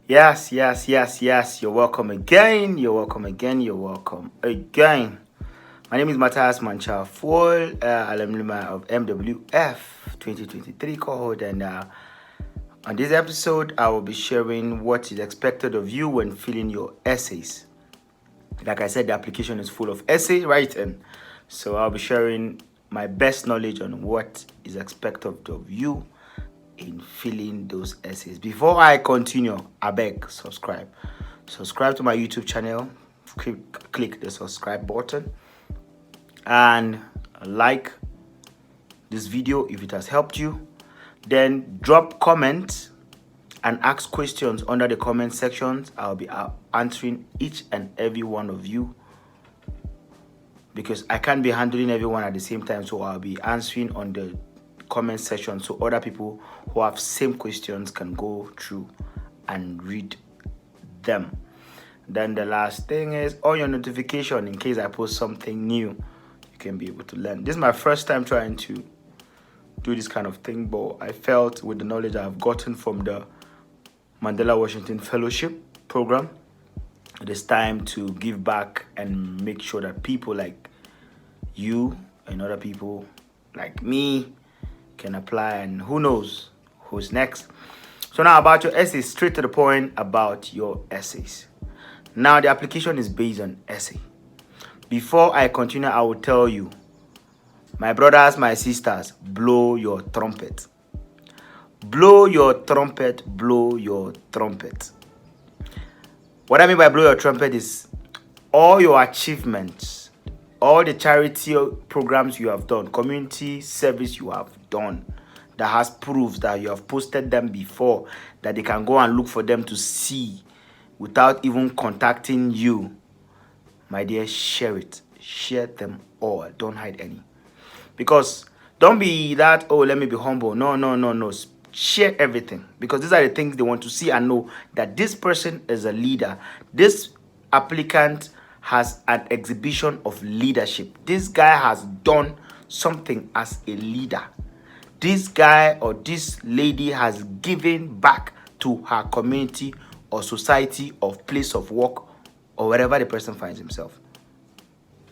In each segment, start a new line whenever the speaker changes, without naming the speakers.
Yes. You're welcome again. You're welcome again. You're welcome again. My name is Mathias Mancha Pwol, alumni of MWF 2023 cohort, and on this episode, I will be sharing what is expected of you when filling your essays. Like I said, the application is full of essay writing, so I'll be sharing my best knowledge on what is expected of you in filling those essays. Before I continue, I beg subscribe. Subscribe to my YouTube channel. Click the subscribe button and like this video if it has helped you. Then drop comments and ask questions under the comment sections. I'll be answering each and every one of you because I can't be handling everyone at the same time, so I'll be answering on the comment section so other people who have same questions can go through and read them. Then the last thing is on your notification in case I post something new, you can be able to learn. This is my first time trying to do this kind of thing, but I felt with the knowledge I've gotten from the Mandela Washington Fellowship program, it is time to give back and make sure that people like you and other people like me can apply, and who knows who's next. So now about your essays, straight to the point about your essays. Now the application is based on essay. Before I continue, I will tell you, my brothers, my sisters, blow your trumpet. Blow your trumpet, blow your trumpet. What I mean by blow your trumpet is all your achievements, all the charity programs you have done, community service you have done, that has proofs that you have posted them before, that they can go and look for them to see without even contacting you. My dear, share it. Share them all. Don't hide any. Because don't be that, oh, let me be humble. No. Share everything. Because these are the things they want to see and know that this person is a leader. This applicant has an exhibition of leadership. This guy has done something as a leader. This guy or this lady has given back to her community or society or place of work or wherever the person finds himself.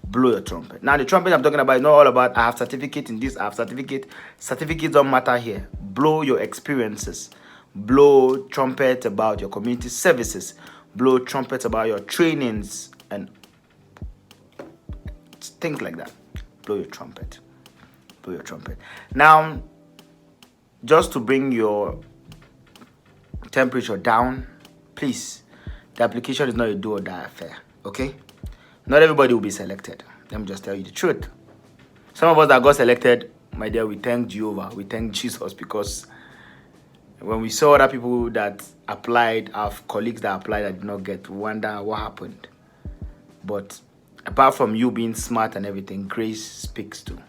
Blow your trumpet. Now the trumpet I'm talking about is not all about I have certificate in this, I have certificate. Certificates don't matter here. Blow your experiences. Blow trumpet about your community services. Blow trumpet about your trainings and things like that. Blow your trumpet. Blow your trumpet. Now, just to bring your temperature down, please, the application is not a do or die affair, okay? Not everybody will be selected. Let me just tell you the truth. Some of us that got selected, my dear, we thank Jehovah, we thank Jesus, because when we saw other people that applied, our colleagues that applied that did not get, we wonder what happened. But apart from you being smart and everything, grace speaks too.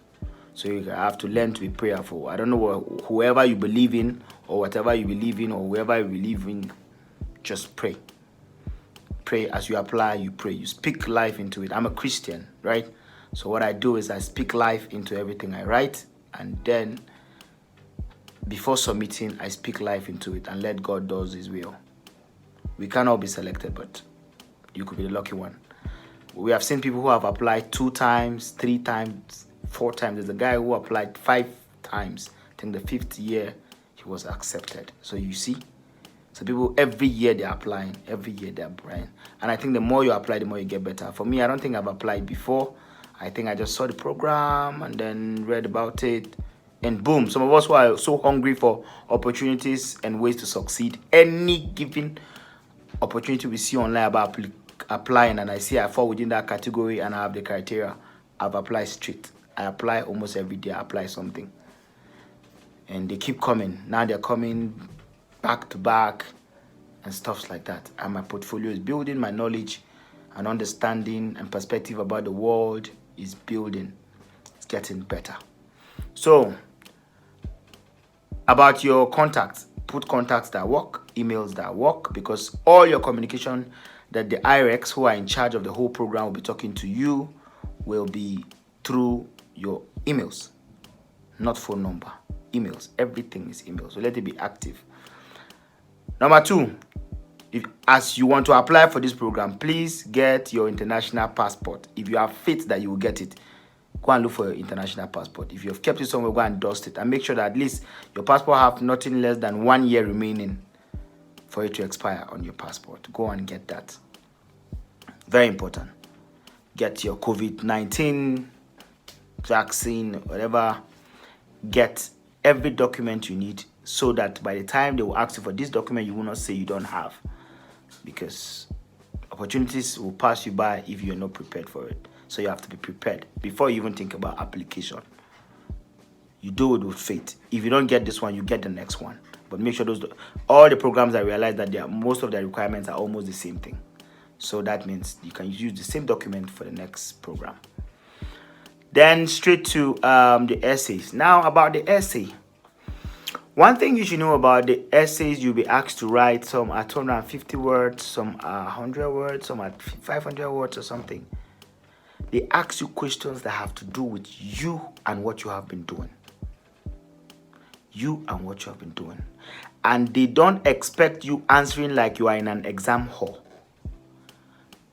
So you have to learn to be prayerful. I don't know whoever you believe in or whatever you believe in or whoever you believe in, just pray. Pray as you apply, you pray. You speak life into it. I'm a Christian, right? So what I do is I speak life into everything I write, and then before submitting, I speak life into it and let God do His will. We can't all be selected, but you could be the lucky one. We have seen people who have applied 2 times, 3 times, 4 times. There's a guy who applied 5 times. I think the 5th year he was accepted. So you see, so people every year they're applying, and I think the more you apply, the more you get better. For me, I don't think I've applied before. I think I just saw the program and then read about it, and boom. Some of us who are so hungry for opportunities and ways to succeed, any given opportunity we see online about applying, and I see I fall within that category and I have the criteria, I've applied straight. I apply almost every day. I apply something, and they keep coming. Now they're coming back to back and stuff like that, and my portfolio is building. My knowledge and understanding and perspective about the world is building. It's getting better. So about your contacts, put contacts that work, emails that work, because all your communication that the IREX who are in charge of the whole program will be talking to you will be through your emails, not phone number. Emails. Everything is email. So let it be active. Number 2, as you want to apply for this program, please get your international passport. If you are fit that you will get it, go and look for your international passport. If you have kept it somewhere, go and dust it and make sure that at least your passport have nothing less than 1 year remaining for it to expire on your passport. Go and get that. Very important. Get your COVID-19 vaccine, whatever. Get every document you need so that by the time they will ask you for this document, you will not say you don't have, because opportunities will pass you by if you're not prepared for it. So you have to be prepared before you even think about application. You do it with faith. If you don't get this one, you get the next one. But make sure all the programs, I realize that most of the requirements are almost the same thing. So that means you can use the same document for the next program. Then straight to the essays. Now about the essay. One thing you should know about the essays, you'll be asked to write some at 250 words, some are 100 words, some at 500 words or something. They ask you questions that have to do with you and what you have been doing. You and what you have been doing. And they don't expect you answering like you are in an exam hall.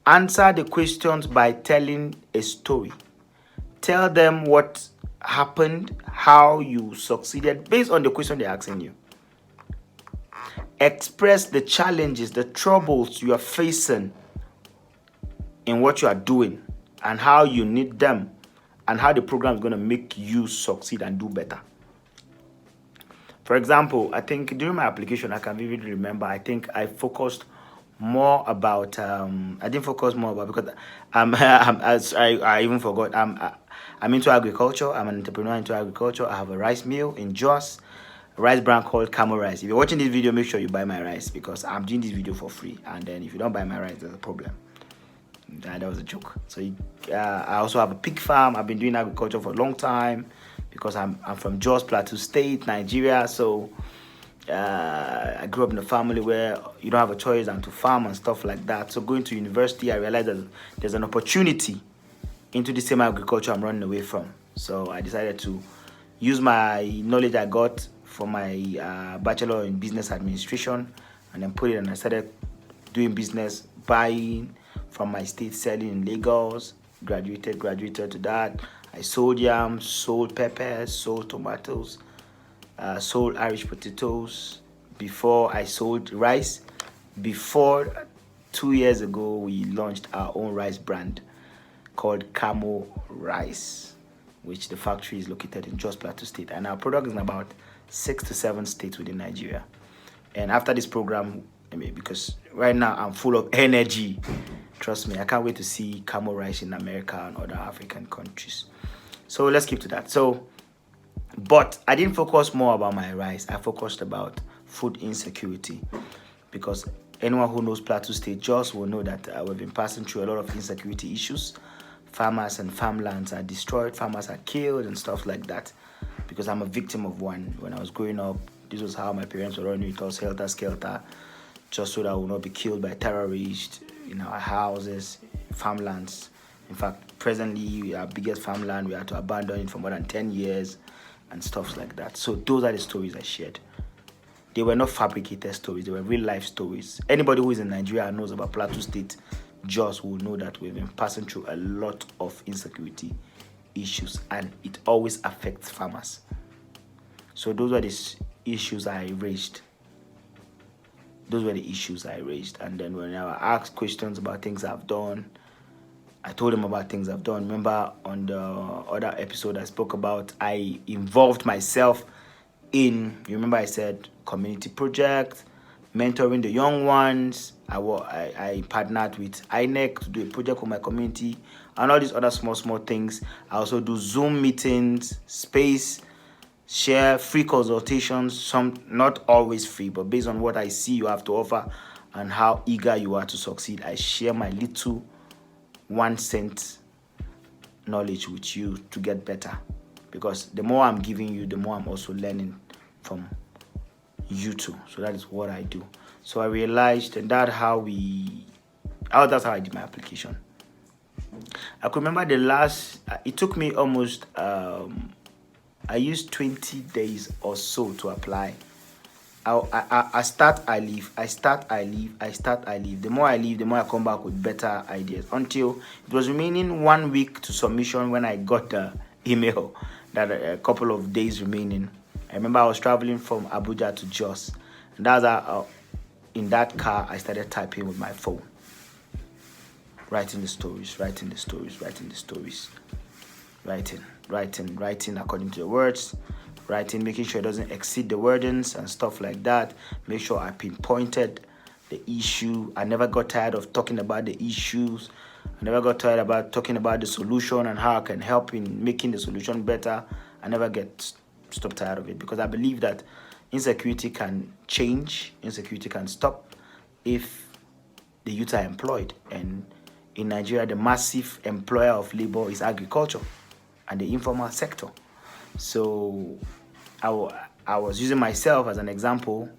Answer the questions by telling a story. Tell them what happened, how you succeeded based on the question they're asking you. Express the challenges, the troubles you are facing in what you are doing and how you need them and how the program is going to make you succeed and do better. For example, I think during my application, I can vividly remember, I think I focused more about, I didn't focus more about, because I even forgot, I'm into agriculture. I'm an entrepreneur into agriculture. I have a rice mill in Jos, a rice brand called Camo Rice. If you're watching this video, make sure you buy my rice, because I'm doing this video for free. And then if you don't buy my rice, there's a problem. That was a joke. So I also have a pig farm. I've been doing agriculture for a long time, because I'm from Jos, Plateau State, Nigeria. So I grew up in a family where you don't have a choice than to farm and stuff like that. So going to university, I realized that there's an opportunity into the same agriculture I'm running away from. So I decided to use my knowledge I got from my bachelor in business administration and then put it, and I started doing business, buying from my state, selling in Lagos, graduated to that. I sold yams, sold peppers, sold tomatoes, sold Irish potatoes. Before I sold rice. Before 2 years ago, we launched our own rice brand called Camo Rice, which the factory is located in Jos Plateau State, and our product is in about 6 to 7 states within Nigeria. And after this program, because right now I'm full of energy, trust me, I can't wait to see Camo Rice in America and other African countries. So let's keep to that. But I didn't focus more about my rice. I focused about food insecurity, because anyone who knows Plateau State Jos will know that we've been passing through a lot of insecurity issues. Farmers and farmlands are destroyed, farmers are killed and stuff like that, because I'm a victim of one. When I was growing up, this was how my parents were running with us, helter-skelter, just so that I would not be killed by terrorists in our houses, farmlands. In fact, presently, our biggest farmland, we had to abandon it for more than 10 years and stuff like that. So those are the stories I shared. They were not fabricated stories, they were real life stories. Anybody who is in Nigeria and knows about Plateau State Jos will know that we've been passing through a lot of insecurity issues, and it always affects farmers. So those were the issues I raised. And then when I was asked questions about things I've done, I told them about things I've done. Remember on the other episode I spoke about, I involved myself in, you remember I said community project, mentoring the young ones. I partnered with INEC to do a project with my community and all these other small things. I also do Zoom meetings, space, share, free consultations, some not always free, but based on what I see you have to offer and how eager you are to succeed, I share my little 1 cent knowledge with you to get better. Because the more I'm giving you, the more I'm also learning from you too. So that is what I do. So I realized, and that's how I did my application. I could remember it took me almost I used 20 days or so to apply. I start, I leave. I start, I leave. I start, I leave. The more I leave, the more I come back with better ideas. Until it was remaining 1 week to submission when I got the email that a couple of days remaining. I remember I was traveling from Abuja to Jos, and that's how in that car I started typing with my phone, writing the stories, writing the stories, writing the stories, writing according to the words. Writing, making sure it doesn't exceed the wordings and stuff like that. Make sure I pinpointed the issue. I never got tired of talking about the issues. I never got tired about talking about the solution and how I can help in making the solution better. I never stop tired of it, because I believe that insecurity can change, insecurity can stop if the youth are employed. And in Nigeria, the massive employer of labor is agriculture and the informal sector. So I was using myself as an example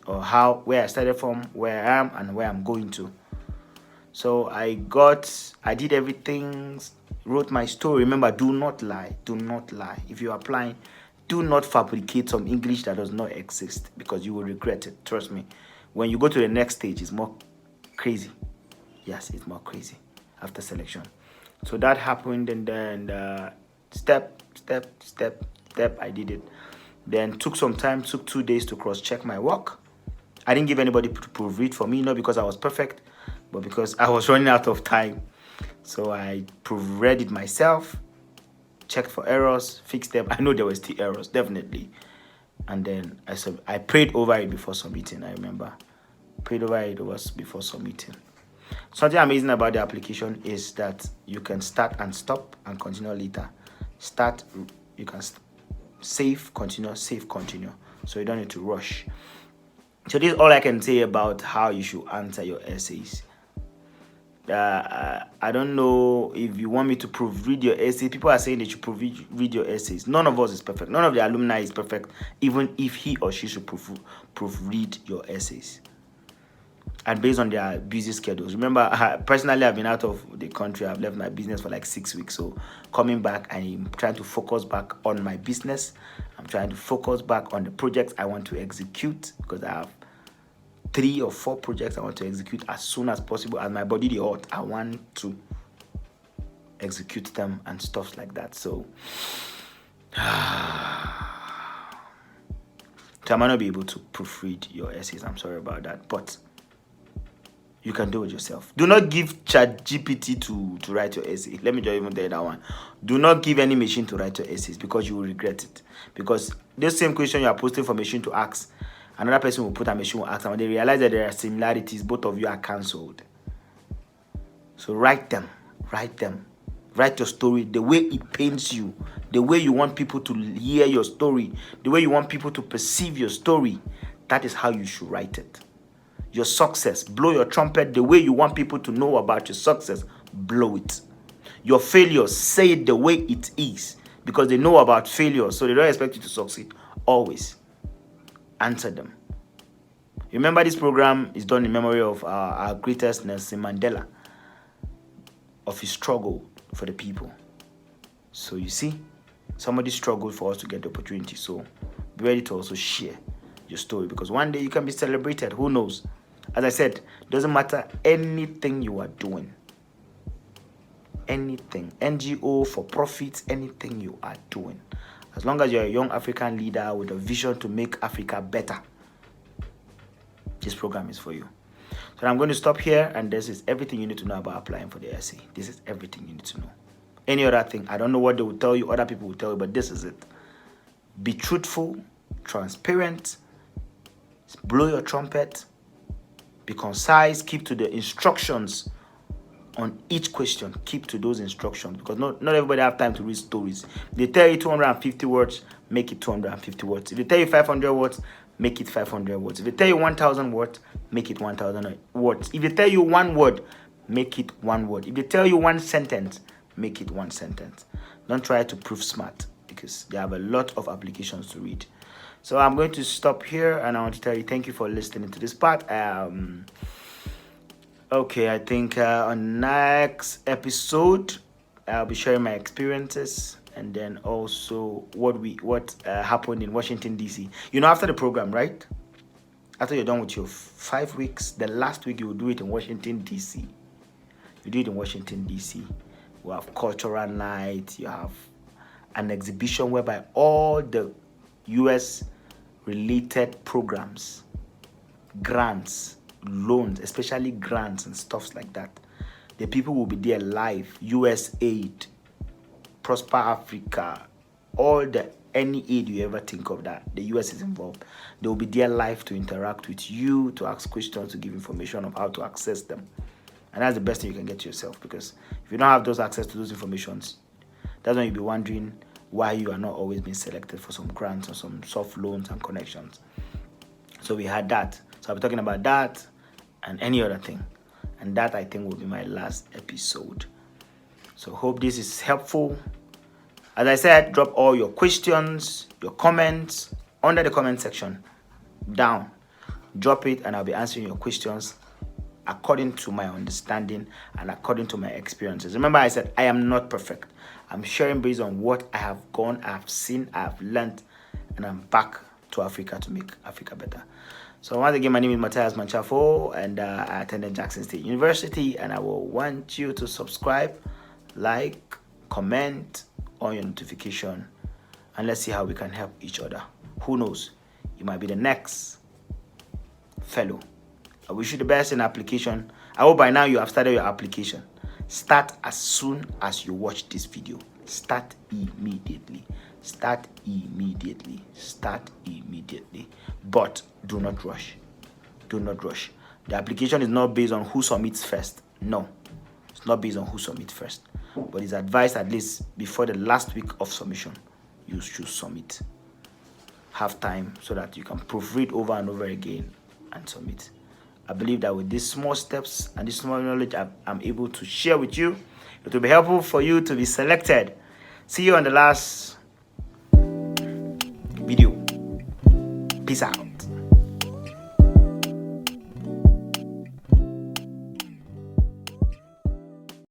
of where I started from, where I am, and where I'm going to. So I did everything, wrote my story. Remember, do not lie. Do not lie. If you're applying, do not fabricate some English that does not exist, because you will regret it. Trust me. When you go to the next stage, it's more crazy. Yes, it's more crazy after selection. So that happened, and then step, I did it. Then took some time, took 2 days to cross-check my work. I didn't give anybody to proofread for me, not because I was perfect, but because I was running out of time. So I proofread it myself, checked for errors, fixed them. I know there were still errors, definitely. And then I prayed over it before submitting, I remember. Prayed over it before submitting. Something amazing about the application is that you can start and stop and continue later. Start, you can save, continue, save, continue. So you don't need to rush. So this is all I can say about how you should answer your essays. I don't know if you want me to proofread your essay. People are saying they should proofread your essays. None of us is perfect. None of the alumni is perfect, even if he or she should proofread your essays. And based on their busy schedules. Remember, personally, I've been out of the country. I've left my business for like 6 weeks. So coming back, I'm trying to focus back on my business. I'm trying to focus back on the projects I want to execute, because I have 3 or 4 projects I want to execute as soon as possible. And my body, the hot, I want to execute them and stuff like that. So I might not be able to proofread your essays. I'm sorry about that. But you can do it yourself. Do not give ChatGPT to write your essay. Let me just even tell that one. Do not give any machine to write your essays, because you will regret it. Because the same question you are posting for machine to ask, another person will put a machine will ask, and when they realize that there are similarities, both of you are cancelled. So write them. Write your story the way it pains you, the way you want people to hear your story, the way you want people to perceive your story. That is how you should write it. Your success, blow your trumpet the way you want people to know about your success. Blow it. Your failures, say it the way it is, because they know about failure, so they don't expect you to succeed. Always answer them. Remember, this program is done in memory of our greatest Nelson Mandela, of his struggle for the people. So you see, somebody struggled for us to get the opportunity. So be ready to also share your story, because one day you can be celebrated. Who knows? As I said, it doesn't matter anything you are doing. Anything, NGO, for profits, anything you are doing. As long as you're a young African leader with a vision to make Africa better, this program is for you. So I'm going to stop here, and this is everything you need to know about applying for the essay. This is everything you need to know. Any other thing, I don't know what they will tell you, other people will tell you, but this is it. Be truthful, transparent, blow your trumpet, be concise, keep to the instructions on each question. Keep to those instructions, because not everybody have time to read stories. If they tell you 250 words, make it 250 words. If they tell you 500 words, make it 500 words. If they tell you 1,000 words, make it 1,000 words. If they tell you 1 word, make it 1 word. If they tell you 1 sentence, make it 1 sentence. Don't try to prove smart, because they have a lot of applications to read. So I'm going to stop here, and I want to tell you thank you for listening to this part. Okay, I think on next episode I'll be sharing my experiences, and then also what happened in Washington, D.C. You know, after the program, right? After you're done with your 5 weeks, the last week you will do it in Washington, D.C. You do it in Washington, D.C. You have cultural night. You have an exhibition whereby all the U.S. related programs, grants, loans, especially grants and stuff like that, the people will be there live. U.S. aid, Prosper Africa, any aid you ever think of that the U.S. is involved, they will be there live to interact with you, to ask questions, to give information of how to access them. And that's the best thing you can get to yourself, because if you don't have those access to those informations, that's when you'll be wondering why you are not always being selected for some grants or some soft loans and connections. So we had that. So I'll be talking about that and any other thing. And that, I think, will be my last episode. So hope this is helpful. As I said, drop all your questions, your comments under the comment section down. Drop it and I'll be answering your questions according to my understanding and according to my experiences. Remember, I said I am not perfect. I'm sharing based on what I have gone, I've seen, I've learned, and I'm back to Africa to make Africa better. So once again, my name is Mathias Mancha Pwol, and I attended Jackson State University, and I will want you to subscribe, like, comment on your notification, and let's see how we can help each other. Who knows? You might be the next fellow. I wish you the best in application. I hope by now you have started your application. Start as soon as you watch this video. Start immediately. Start immediately. Start immediately. But do not rush. Do not rush. The application is not based on who submits first. No. It's not based on who submits first. But it's advised at least before the last week of submission, you should submit. Have time so that you can proofread over and over again and submit. I believe that with these small steps and this small knowledge I'm able to share with you, it will be helpful for you to be selected. See you on the last video. Peace out.